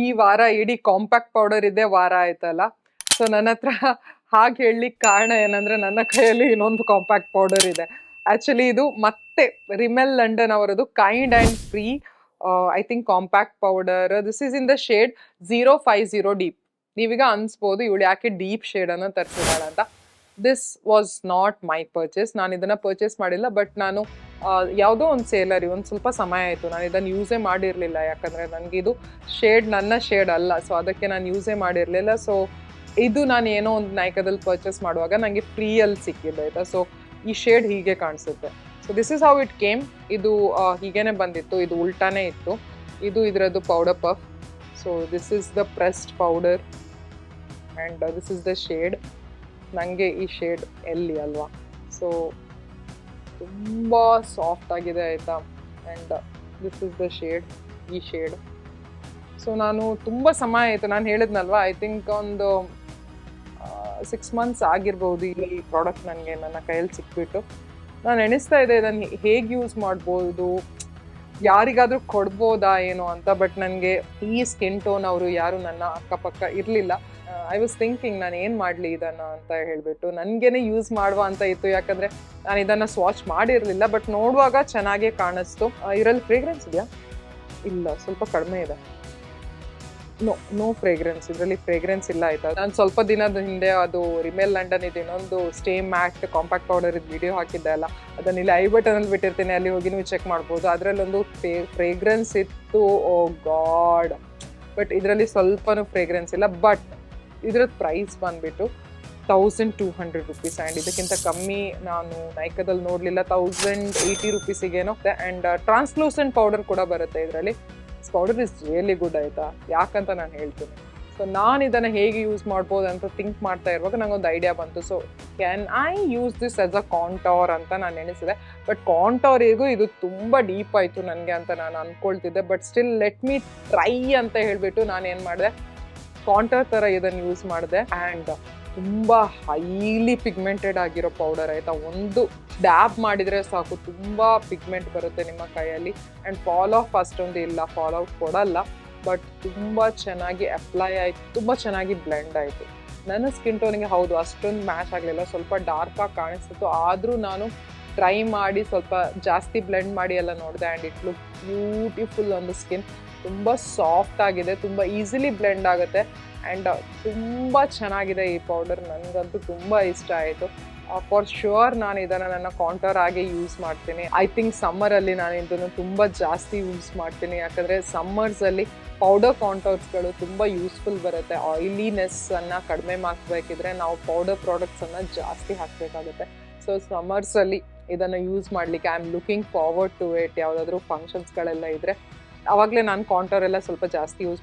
ಈ ವಾರ ಇಡೀ ಕಾಂಪ್ಯಾಕ್ಟ್ ಪೌಡರ್ ಇದ್ದೇ ವಾರ ಆಯ್ತಲ್ಲ. ಸೊ ನನ್ನ ಹತ್ರ ಹಾಗೆ ಹೇಳಲಿಕ್ಕೆ ಕಾರಣ ಏನಂದ್ರೆ ನನ್ನ ಕೈಯಲ್ಲಿ ಇನ್ನೊಂದು ಕಾಂಪ್ಯಾಕ್ಟ್ ಪೌಡರ್ ಇದೆ. ಆಕ್ಚುಲಿ ಇದು ಮತ್ತೆ ರಿಮೆಲ್ ಲಂಡನ್ ಅವರದು kind and free I think compact powder. This is in the shade 050 deep. ನೀವೀಗ ಅನ್ಸ್ಬೋದು ಇವಳು ಯಾಕೆ ಡೀಪ್ ಶೇಡ್ ಅನ್ನು ತರಿಸಿದಾಳ ಅಂತ. This was not my purchase. ನಾನು ಇದನ್ನ ಪರ್ಚೇಸ್ ಮಾಡಿಲ್ಲ, ಬಟ್ ನಾನು ಯಾವುದೋ ಒಂದು ಸೇಲರಿ ಒಂದು ಸ್ವಲ್ಪ ಸಮಯ ಆಯಿತು, ನಾನು ಇದನ್ನು ಯೂಸೇ ಮಾಡಿರಲಿಲ್ಲ. ಯಾಕಂದರೆ ನನಗೆ ಇದು ಶೇಡ್ ನನ್ನ ಶೇಡ್ ಅಲ್ಲ, ಸೊ ಅದಕ್ಕೆ ನಾನು ಯೂಸೇ ಮಾಡಿರಲಿಲ್ಲ. ಸೊ ಇದು ನಾನು ಏನೋ ಒಂದು ನಾಯ್ಕದಲ್ಲಿ ಪರ್ಚೇಸ್ ಮಾಡುವಾಗ ನನಗೆ ಫ್ರೀಯಲ್ಲಿ ಸಿಕ್ಕಿದೆ ಆಯಿತಾ. ಸೊ ಈ ಶೇಡ್ ಹೀಗೆ ಕಾಣಿಸುತ್ತೆ. So this is how it came. ಇದು ಹೀಗೇನೆ ಬಂದಿತ್ತು, ಇದು ಉಲ್ಟಾನೇ ಇತ್ತು. ಇದು ಇದರದ್ದು powder puff. So this is the pressed powder and this is the shade. ನನಗೆ ಈ ಶೇಡ್ ಎಲ್ಲಿ ಅಲ್ವಾ. ಸೊ ತುಂಬ ಸಾಫ್ಟ್ ಆಗಿದೆ ಆಯಿತಾ. And this is the shade, ಈ ಶೇಡ್. ಸೊ ನಾನು ತುಂಬ ಸಮಯ ಆಯಿತು, ನಾನು ಹೇಳಿದ್ನಲ್ವ, ಐ ಥಿಂಕ್ ಒಂದು 6 months ಆಗಿರ್ಬೋದು ಈ ಪ್ರಾಡಕ್ಟ್ ನನಗೆ ನನ್ನ ಕೈಯಲ್ಲಿ ಸಿಕ್ಬಿಟ್ಟು. ನಾನು ಎಣಿಸ್ತಾ ಇದ್ದೆ ಇದನ್ನು ಹೇಗೆ ಯೂಸ್ ಮಾಡ್ಬೋದು, ಯಾರಿಗಾದರೂ ಕೊಡ್ಬೋದಾ ಏನೋ ಅಂತ. ಬಟ್ ನನಗೆ ಈ ಸ್ಕಿನ್ ಟೋನ್ ಅವರು ಯಾರು ನನ್ನ ಅಕ್ಕಪಕ್ಕ ಇರಲಿಲ್ಲ. ಐ ವಾಸ್ ಥಿಂಕಿಂಗ್ ನಾನು ಏನು ಮಾಡಲಿ ಇದನ್ನು ಅಂತ ಹೇಳಿಬಿಟ್ಟು. ನನಗೇನೆ ಯೂಸ್ ಮಾಡುವ ಅಂತ ಇತ್ತು, ಯಾಕಂದರೆ ನಾನು ಇದನ್ನು ಸ್ವಾಚ್ ಮಾಡಿರಲಿಲ್ಲ. ಬಟ್ ನೋಡುವಾಗ ಚೆನ್ನಾಗೇ ಕಾಣಿಸ್ತು. ಇದರಲ್ಲಿ ಫ್ರೇಗ್ರೆನ್ಸ್ ಇದೆಯಾ? ಇಲ್ಲ, ಸ್ವಲ್ಪ ಕಡಿಮೆ ಇದೆ. ನೋ ಫ್ರೇಗ್ರೆನ್ಸ್, ಇದರಲ್ಲಿ ಫ್ರೇಗ್ರೆನ್ಸ್ ಇಲ್ಲ ಆಯಿತಾ. ನಾನು ಸ್ವಲ್ಪ ದಿನದ ಹಿಂದೆ ಅದು ರಿಮೆಲ್ ಲಂಡನ್ ಇದೆ ಇನ್ನೊಂದು ಸ್ಟೇ ಮ್ಯಾಟ್ ಕಾಂಪ್ಯಾಕ್ಟ್ ಪೌಡರ್ ಇದು ವಿಡಿಯೋ ಹಾಕಿದ್ದೆ ಅಲ್ಲ, ಅದನ್ನು ಇಲ್ಲಿ ಐ ಬಟನಲ್ಲಿ ಬಿಟ್ಟಿರ್ತೀನಿ, ಅಲ್ಲಿ ಹೋಗಿ ನೀವು ಚೆಕ್ ಮಾಡ್ಬೋದು. ಅದರಲ್ಲೊಂದು ಫ್ರೇಗ್ರೆನ್ಸ್ ಇತ್ತು, ಓ ಗಾಡ್. ಬಟ್ ಇದರಲ್ಲಿ ಸ್ವಲ್ಪನೂ ಫ್ರೇಗ್ರೆನ್ಸ್ ಇಲ್ಲ. ಬಟ್ ಇದ್ರದ್ದು ಪ್ರೈಸ್ ಬಂದುಬಿಟ್ಟು 1200 rupees. ಆ್ಯಂಡ್ ಇದಕ್ಕಿಂತ ಕಮ್ಮಿ ನಾನು ನೈಕದಲ್ಲಿ ನೋಡಲಿಲ್ಲ. 1080 rupeesಗೇನೋ. ಆ್ಯಂಡ್ ಟ್ರಾನ್ಸ್ಲೂಸೆಂಟ್ ಪೌಡರ್ ಕೂಡ ಬರುತ್ತೆ ಇದರಲ್ಲಿ. ಪೌಡರ್ ಇಸ್ ರಿಯಲಿ ಗುಡ್ ಆಯಿತಾ, ಯಾಕಂತ ನಾನು ಹೇಳ್ತೀನಿ. ಸೊ ನಾನು ಇದನ್ನು ಹೇಗೆ ಯೂಸ್ ಮಾಡ್ಬೋದು ಅಂತ ಥಿಂಕ್ ಮಾಡ್ತಾ ಇರುವಾಗ ನನಗೊಂದು ಐಡಿಯಾ ಬಂತು. So can I use this as a contour ಅಂತ ನಾನು ಎಣಿಸಿದೆ. ಬಟ್ ಕಾಂಟೋರಿಗೂ ಇದು ತುಂಬ ಡೀಪ್ ಆಯಿತು ನನಗೆ ಅಂತ ನಾನು ಅಂದ್ಕೊಳ್ತಿದ್ದೆ. But still let me try ಅಂತ ಹೇಳಿಬಿಟ್ಟು ನಾನು ಏನು ಮಾಡಿದೆ, ಕಾಂಟೋರ್ ಥರ ಇದನ್ನು ಯೂಸ್ ಮಾಡಿದೆ. ಆ್ಯಂಡ್ ತುಂಬ ಹೈಲಿ ಪಿಗ್ಮೆಂಟೆಡ್ ಆಗಿರೋ ಪೌಡರ್ ಆಯಿತಾ. ಒಂದು ಡ್ಯಾಬ್ ಮಾಡಿದರೆ ಸಾಕು, ತುಂಬ ಪಿಗ್ಮೆಂಟ್ ಬರುತ್ತೆ ನಿಮ್ಮ ಕೈಯಲ್ಲಿ. ಆ್ಯಂಡ್ ಫಾಲ್ ಆಫ್ ಅಷ್ಟೊಂದು ಇಲ್ಲ, ಫಾಲ್ ಔಟ್ ಕೊಡಲ್ಲ. ಬಟ್ ತುಂಬ ಚೆನ್ನಾಗಿ ಅಪ್ಲೈ ಆಯಿತು, ತುಂಬ ಚೆನ್ನಾಗಿ ಬ್ಲೆಂಡ್ ಆಯಿತು. ನನ್ನ ಸ್ಕಿನ್ ಟೋನಿಗೆ ಹೌದು ಅಷ್ಟೊಂದು ಮ್ಯಾಚ್ ಆಗಲಿಲ್ಲ, ಸ್ವಲ್ಪ ಡಾರ್ಕಾಗಿ ಕಾಣಿಸ್ತಿತ್ತು. ಆದರೂ ನಾನು ಟ್ರೈ ಮಾಡಿ ಸ್ವಲ್ಪ ಜಾಸ್ತಿ ಬ್ಲೆಂಡ್ ಮಾಡಿ ಎಲ್ಲ ನೋಡಿದೆ. And it look beautiful on the skin. ತುಂಬ ಸಾಫ್ಟ್ ಆಗಿದೆ, ತುಂಬ ಈಸಿಲಿ ಬ್ಲೆಂಡ್ ಆಗುತ್ತೆ. ಆ್ಯಂಡ್ ತುಂಬ ಚೆನ್ನಾಗಿದೆ ಈ ಪೌಡರ್, ನನಗಂತೂ ತುಂಬ ಇಷ್ಟ ಆಯಿತು. ಫಾರ್ ಶ್ಯೂರ್ ನಾನು ಇದನ್ನು ನನ್ನ ಕಾಂಟೋರ್ ಆಗಿ ಯೂಸ್ ಮಾಡ್ತೀನಿ. ಐ ಥಿಂಕ್ ಸಮ್ಮರಲ್ಲಿ ನಾನು ಇದನ್ನು ತುಂಬ ಜಾಸ್ತಿ ಯೂಸ್ ಮಾಡ್ತೀನಿ. ಯಾಕಂದರೆ ಸಮ್ಮರ್ಸಲ್ಲಿ ಪೌಡರ್ ಕಾಂಟೋರ್ಸ್ಗಳು ತುಂಬ ಯೂಸ್ಫುಲ್ ಬರುತ್ತೆ. ಆಯಿಲಿನೆಸ್ಸನ್ನು ಕಡಿಮೆ ಮಾಡಬೇಕಿದ್ರೆ ನಾವು ಪೌಡರ್ ಪ್ರಾಡಕ್ಟ್ಸನ್ನು ಜಾಸ್ತಿ ಹಾಕಬೇಕಾಗುತ್ತೆ. ಸೊ ಸಮ್ಮರ್ಸಲ್ಲಿ ಇದನ್ನು ಯೂಸ್ ಮಾಡಲಿಕ್ಕೆ I am looking forward to it. ಯಾವುದಾದ್ರೂ ಫಂಕ್ಷನ್ಸ್ಗಳೆಲ್ಲ ಇದ್ದರೆ ಆವಾಗಲೇ ನಾನು ಕಾಂಟೋರ್ ಎಲ್ಲ ಸ್ವಲ್ಪ ಜಾಸ್ತಿ ಯೂಸ್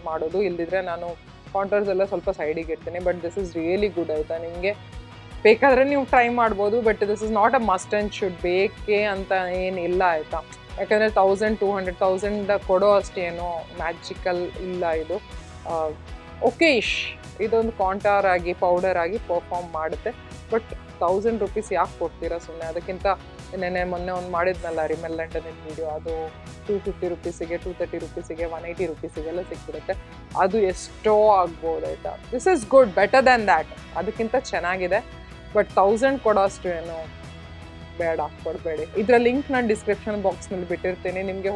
ಮಾಡೋದು. ಇಲ್ಲದಿದ್ದರೆ ನಾನು ಕಾಂಟೋರ್ಸ್ ಎಲ್ಲ ಸ್ವಲ್ಪ ಸೈಡಿಗೆ ಇಡ್ತೀನಿ. But this is really good ಆಯಿತಾ. ನಿಮಗೆ ಬೇಕಾದರೆ ನೀವು ಟ್ರೈ ಮಾಡ್ಬೋದು. But this is not a must and should ಬೇಕೇ ಅಂತ ಏನಿಲ್ಲ ಆಯಿತಾ. ಯಾಕಂದರೆ 1000 ಕೊಡೋ ಅಷ್ಟೇನೋ ಮ್ಯಾಜಿಕಲ್ ಇಲ್ಲ ಇದು. ಓಕೆ ಇಶ್ ಇದೊಂದು ಕಾಂಟೋರ್ ಆಗಿ ಪೌಡರ್ ಆಗಿ ಪರ್ಫಾರ್ಮ್ ಮಾಡುತ್ತೆ. ಬಟ್ 1000 rupees ಯಾಕೆ ಕೊಡ್ತೀರಾ ಸುಮ್ಮನೆ. ಅದಕ್ಕಿಂತ ಮೊನ್ನೆ ಒಂದು ಮಾಡಿದ್ನಲ್ಲ ರಿಮೆಲ್ ಲಂಡನ್ ವಿಡಿಯೋ, ಅದು 250 rupeesಗೆ 230 rupeesಗೆ 180 rupeesಗೆಲ್ಲ ಸಿಕ್ಬಿಡುತ್ತೆ. ಅದು ಎಷ್ಟೋ ಆಗ್ಬೋದು ಆಯಿತಾ. This is good, better than that, ಅದಕ್ಕಿಂತ ಚೆನ್ನಾಗಿದೆ. ಬಟ್ 1000 ಕೊಡೋ ಅಷ್ಟು ಏನು ಬೇಡ, ಕೊಡಬೇಡಿ. ಇದರ ಲಿಂಕ್ ನಾನು ಡಿಸ್ಕ್ರಿಪ್ಷನ್ ಬಾಕ್ಸ್ನಲ್ಲಿ ಬಿಟ್ಟಿರ್ತೀನಿ. ನಿಮಗೆ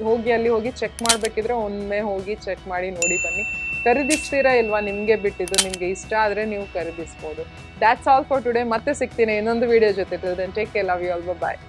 ಹೋಗಿ ಅಲ್ಲಿ ಹೋಗಿ ಚೆಕ್ ಮಾಡಬೇಕಿದ್ರೆ ಒಮ್ಮೆ ಹೋಗಿ ಚೆಕ್ ಮಾಡಿ ನೋಡಿ ಬನ್ನಿ. ಖರೀದಿಸ್ತೀರಾ ಇಲ್ವಾ ನಿಮಗೆ ಬಿಟ್ಟಿದ್ದು, ನಿಮಗೆ ಇಷ್ಟ ಆದರೆ ನೀವು ಖರೀದಿಸ್ಬೋದು. That's all for today. ಮತ್ತೆ ಸಿಗ್ತೀನಿ ಇನ್ನೊಂದು ವಿಡಿಯೋ ಜೊತೆ. Take care, love you all, bye.